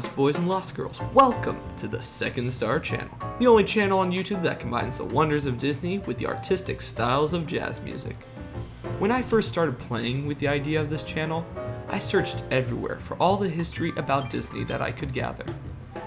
Lost Boys and Lost Girls. Welcome to the Second Star Channel, the only channel on YouTube that combines the wonders of Disney with the artistic styles of jazz music. When I first started playing with the idea of this channel, I searched everywhere for all the history about Disney that I could gather.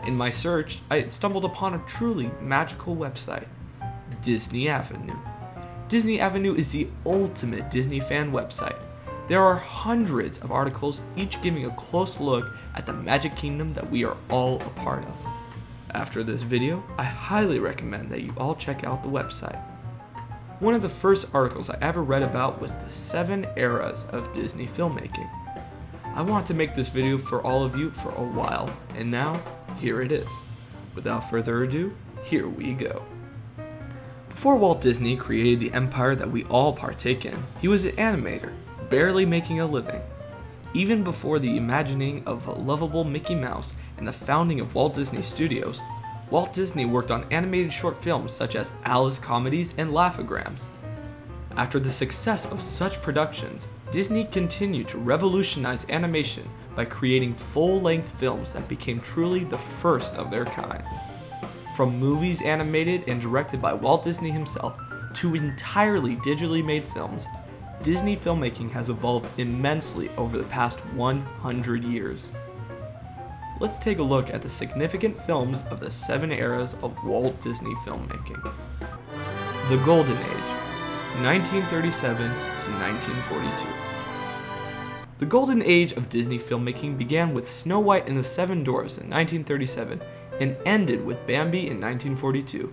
In my search, I stumbled upon a truly magical website, Disney Avenue. Disney Avenue is the ultimate Disney fan website. There are hundreds of articles, each giving a close look at the Magic Kingdom that we are all a part of. After this video, I highly recommend that you all check out the website. One of the first articles I ever read about was the 7 eras of Disney filmmaking. I wanted to make this video for all of you for a while, and now, here it is. Without further ado, here we go. Before Walt Disney created the empire that we all partake in, he was an animator, barely making a living. Even before the imagining of a lovable Mickey Mouse and the founding of Walt Disney Studios, Walt Disney worked on animated short films such as Alice Comedies and Laugh-O-Grams. After the success of such productions, Disney continued to revolutionize animation by creating full-length films that became truly the first of their kind. From movies animated and directed by Walt Disney himself to entirely digitally made films, Disney filmmaking has evolved immensely over the past 100 years. Let's take a look at the significant films of the 7 eras of Walt Disney filmmaking. The Golden Age, 1937 to 1942. The Golden Age of Disney filmmaking began with Snow White and the Seven Dwarfs in 1937 and ended with Bambi in 1942.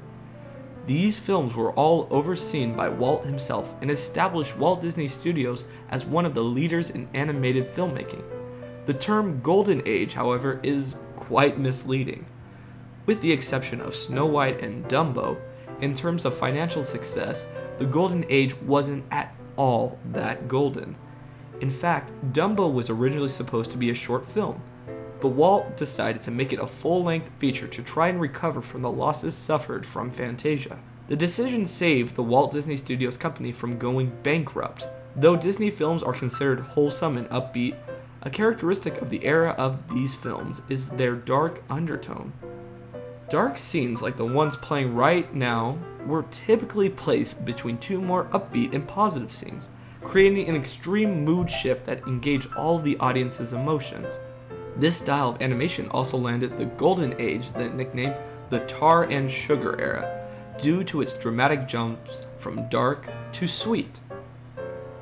These films were all overseen by Walt himself and established Walt Disney Studios as one of the leaders in animated filmmaking. The term Golden Age, however, is quite misleading. With the exception of Snow White and Dumbo, in terms of financial success, the Golden Age wasn't at all that golden. In fact, Dumbo was originally supposed to be a short film, but Walt decided to make it a full-length feature to try and recover from the losses suffered from Fantasia. The decision saved the Walt Disney Studios company from going bankrupt. Though Disney films are considered wholesome and upbeat, a characteristic of the era of these films is their dark undertone. Dark scenes like the ones playing right now were typically placed between two more upbeat and positive scenes, creating an extreme mood shift that engaged all of the audience's emotions. This style of animation also landed the Golden Age the nickname the Tar and Sugar era, due to its dramatic jumps from dark to sweet.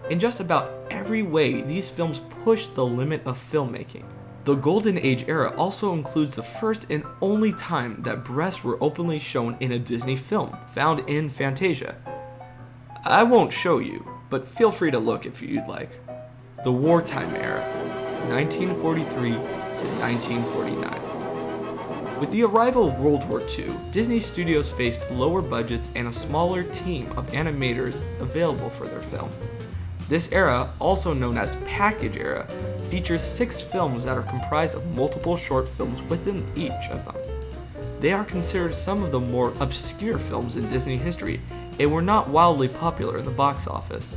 In just about every way, these films pushed the limit of filmmaking. The Golden Age era also includes the first and only time that breasts were openly shown in a Disney film, found in Fantasia. I won't show you, but feel free to look if you'd like. The Wartime era, 1943 to 1949. With the arrival of World War II, Disney Studios faced lower budgets and a smaller team of animators available for their film. This era, also known as Package Era, features 6 films that are comprised of multiple short films within each of them. They are considered some of the more obscure films in Disney history and were not wildly popular in the box office.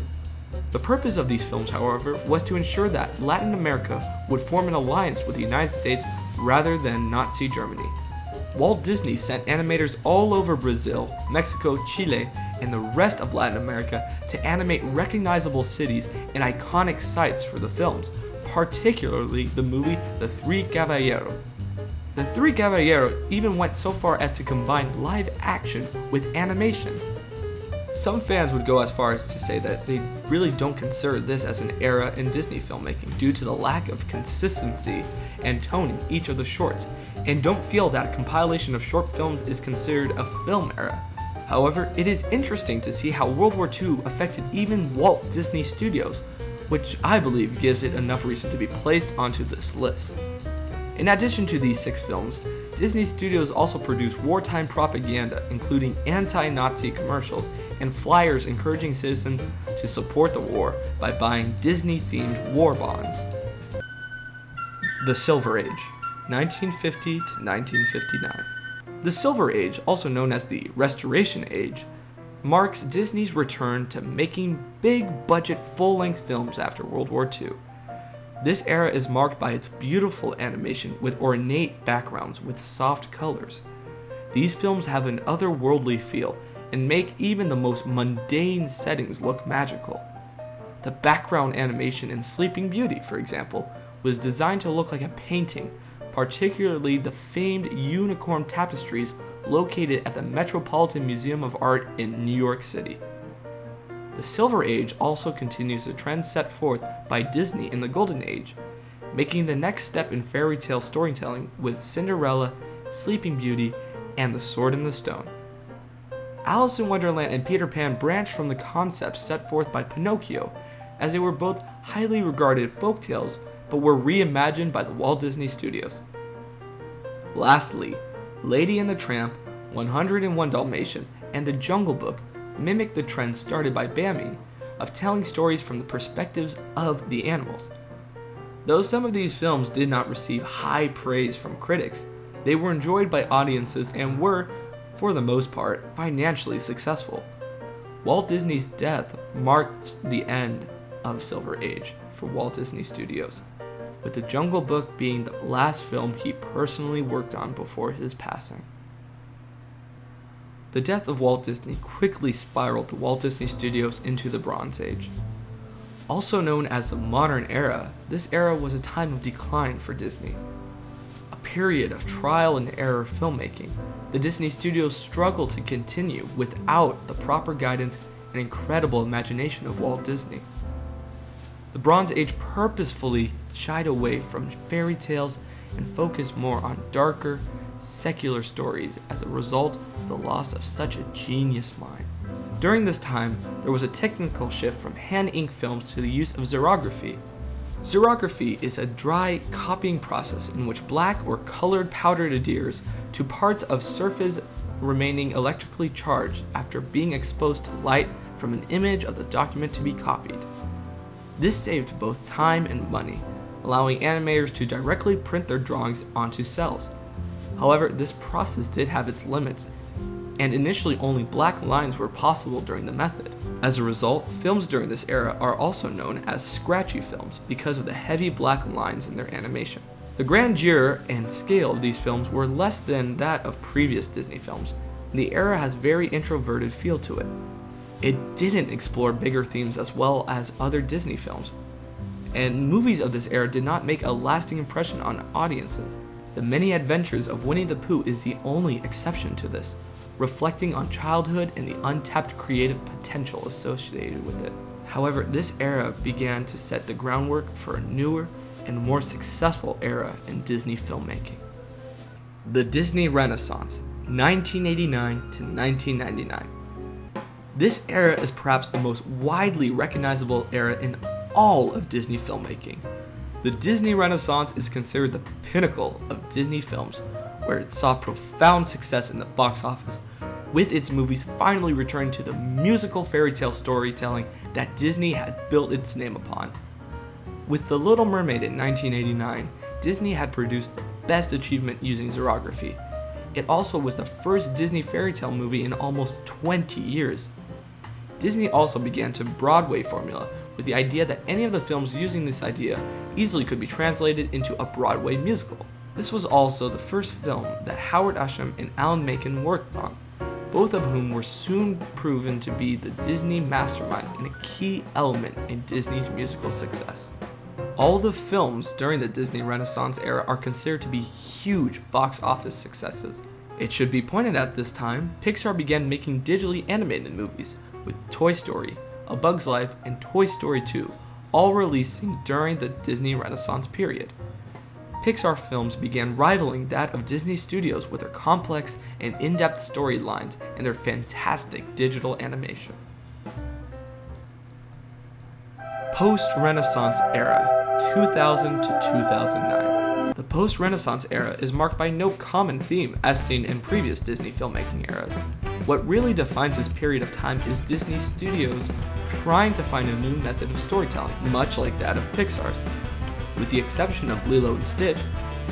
The purpose of these films, however, was to ensure that Latin America would form an alliance with the United States rather than Nazi Germany. Walt Disney sent animators all over Brazil, Mexico, Chile, and the rest of Latin America to animate recognizable cities and iconic sites for the films, particularly the movie The Three Caballeros. The Three Caballeros even went so far as to combine live action with animation. Some fans would go as far as to say that they really don't consider this as an era in Disney filmmaking due to the lack of consistency and tone in each of the shorts, and don't feel that a compilation of short films is considered a film era. However, it is interesting to see how World War II affected even Walt Disney Studios, which I believe gives it enough reason to be placed onto this list. In addition to these 6 films, Disney Studios also produced wartime propaganda, including anti-Nazi commercials and flyers encouraging citizens to support the war by buying Disney-themed war bonds. The Silver Age, 1950 to 1959. The Silver Age, also known as the Restoration Age, marks Disney's return to making big-budget full-length films after World War II. This era is marked by its beautiful animation with ornate backgrounds with soft colors. These films have an otherworldly feel and make even the most mundane settings look magical. The background animation in Sleeping Beauty, for example, was designed to look like a painting, particularly the famed unicorn tapestries located at the Metropolitan Museum of Art in New York City. The Silver Age also continues the trend set forth by Disney in the Golden Age, making the next step in fairy tale storytelling with Cinderella, Sleeping Beauty, and The Sword in the Stone. Alice in Wonderland and Peter Pan branched from the concepts set forth by Pinocchio, as they were both highly regarded folktales but were reimagined by the Walt Disney Studios. Lastly, Lady and the Tramp, 101 Dalmatians, and The Jungle Book mimic the trend started by Bambi of telling stories from the perspectives of the animals. Though some of these films did not receive high praise from critics, they were enjoyed by audiences and were, for the most part, financially successful. Walt Disney's death marked the end of Silver Age for Walt Disney Studios, with The Jungle Book being the last film he personally worked on before his passing. The death of Walt Disney quickly spiraled the Walt Disney Studios into the Bronze Age. Also known as the Modern Era, this era was a time of decline for Disney. A period of trial and error filmmaking, the Disney Studios struggled to continue without the proper guidance and incredible imagination of Walt Disney. The Bronze Age purposefully shied away from fairy tales and focused more on darker, secular stories as a result of the loss of such a genius mind. During this time, there was a technical shift from hand-ink films to the use of xerography. Xerography is a dry copying process in which black or colored powder adheres to parts of surface remaining electrically charged after being exposed to light from an image of the document to be copied. This saved both time and money, allowing animators to directly print their drawings onto cells. However, this process did have its limits, and initially only black lines were possible during the method. As a result, films during this era are also known as scratchy films because of the heavy black lines in their animation. The grandeur and scale of these films were less than that of previous Disney films, and the era has a very introverted feel to it. It didn't explore bigger themes as well as other Disney films, and movies of this era did not make a lasting impression on audiences. The Many Adventures of Winnie the Pooh is the only exception to this, reflecting on childhood and the untapped creative potential associated with it. However, this era began to set the groundwork for a newer and more successful era in Disney filmmaking. The Disney Renaissance, 1989 to 1999. This era is perhaps the most widely recognizable era in all of Disney filmmaking. The Disney Renaissance is considered the pinnacle of Disney films, where it saw profound success in the box office, with its movies finally returning to the musical fairy tale storytelling that Disney had built its name upon. With The Little Mermaid in 1989, Disney had produced the best achievement using xerography. It also was the first Disney fairy tale movie in almost 20 years. Disney also began to Broadway formula with the idea that any of the films using this idea easily could be translated into a Broadway musical. This was also the first film that Howard Asham and Alan Menken worked on, both of whom were soon proven to be the Disney masterminds and a key element in Disney's musical success. All the films during the Disney Renaissance era are considered to be huge box office successes. It should be pointed at this time, Pixar began making digitally animated movies, with Toy Story, A Bug's Life, and Toy Story 2, all releasing during the Disney Renaissance period. Pixar films began rivaling that of Disney Studios with their complex and in-depth storylines and their fantastic digital animation. Post-Renaissance era, 2000 to 2009. The post-Renaissance era is marked by no common theme as seen in previous Disney filmmaking eras. What really defines this period of time is Disney Studios trying to find a new method of storytelling, much like that of Pixar's. With the exception of Lilo and Stitch,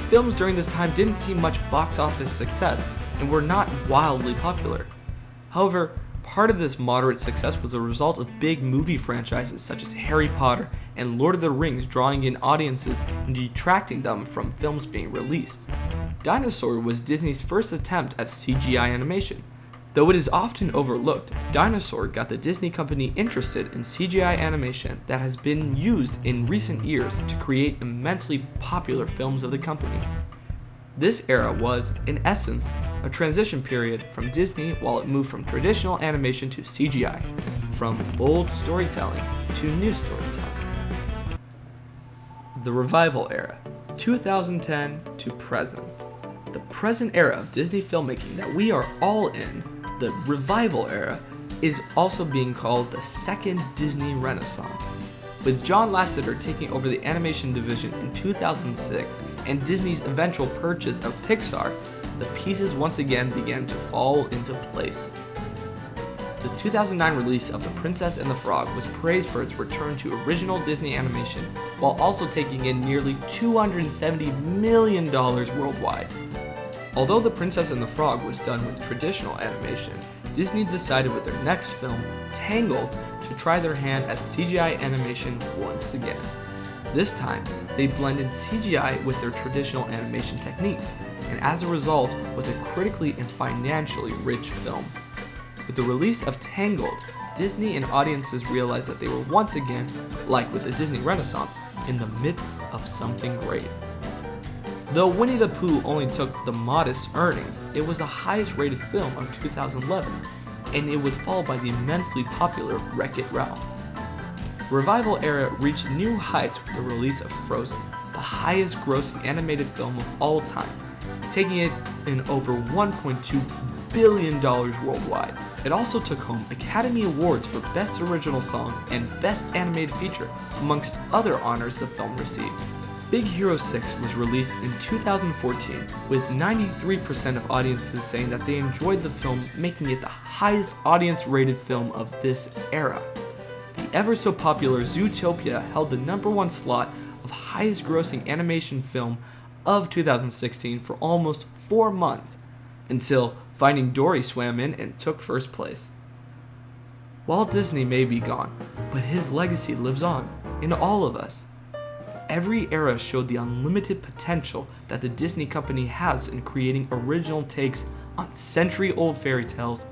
films during this time didn't see much box office success and were not wildly popular. However, Part of this moderate success was a result of big movie franchises such as Harry Potter and Lord of the Rings drawing in audiences and detracting them from films being released. Dinosaur was Disney's first attempt at CGI animation. Though it is often overlooked, Dinosaur got the Disney company interested in CGI animation that has been used in recent years to create immensely popular films of the company. This era was, in essence, a transition period from Disney while it moved from traditional animation to CGI, from old storytelling to new storytelling. The Revival Era, 2010 to present. The present era of Disney filmmaking that we are all in, the Revival Era, is also being called the Second Disney Renaissance. With John Lasseter taking over the animation division in 2006 and Disney's eventual purchase of Pixar, the pieces once again began to fall into place. The 2009 release of The Princess and the Frog was praised for its return to original Disney animation, while also taking in nearly $270 million worldwide. Although The Princess and the Frog was done with traditional animation, Disney decided with their next film, Tangled, to try their hand at CGI animation once again. This time, they blended CGI with their traditional animation techniques, and as a result was a critically and financially rich film. With the release of Tangled, Disney and audiences realized that they were once again, like with the Disney Renaissance, in the midst of something great. Though Winnie the Pooh only took the modest earnings, it was the highest rated film of 2011, and it was followed by the immensely popular Wreck-It Ralph. Revival Era reached new heights with the release of Frozen, the highest grossing animated film of all time, taking it in over $1.2 billion worldwide. It also took home Academy Awards for Best Original Song and Best Animated Feature, amongst other honors the film received. Big Hero 6 was released in 2014, with 93% of audiences saying that they enjoyed the film, making it the highest audience-rated film of this era. The ever-so-popular Zootopia held the #1 slot of highest-grossing animation film of 2016 for almost 4 months, until Finding Dory swam in and took first place. Walt Disney may be gone, but his legacy lives on in all of us. Every era showed the unlimited potential that the Disney company has in creating original takes on century-old fairy tales,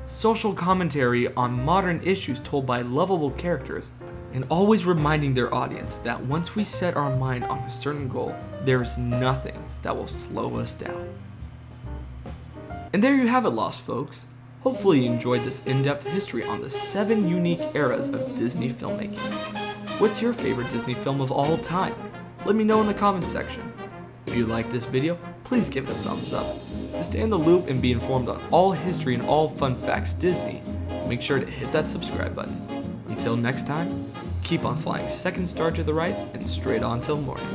social commentary on modern issues told by lovable characters, and always reminding their audience that once we set our mind on a certain goal, there is nothing that will slow us down. And there you have it, lost folks. Hopefully you enjoyed this in-depth history on the 7 unique eras of Disney filmmaking. What's your favorite Disney film of all time? Let me know in the comments section. If you like this video, please give it a thumbs up. To stay in the loop and be informed on all history and all fun facts Disney, make sure to hit that subscribe button. Until next time, keep on flying second star to the right and straight on till morning.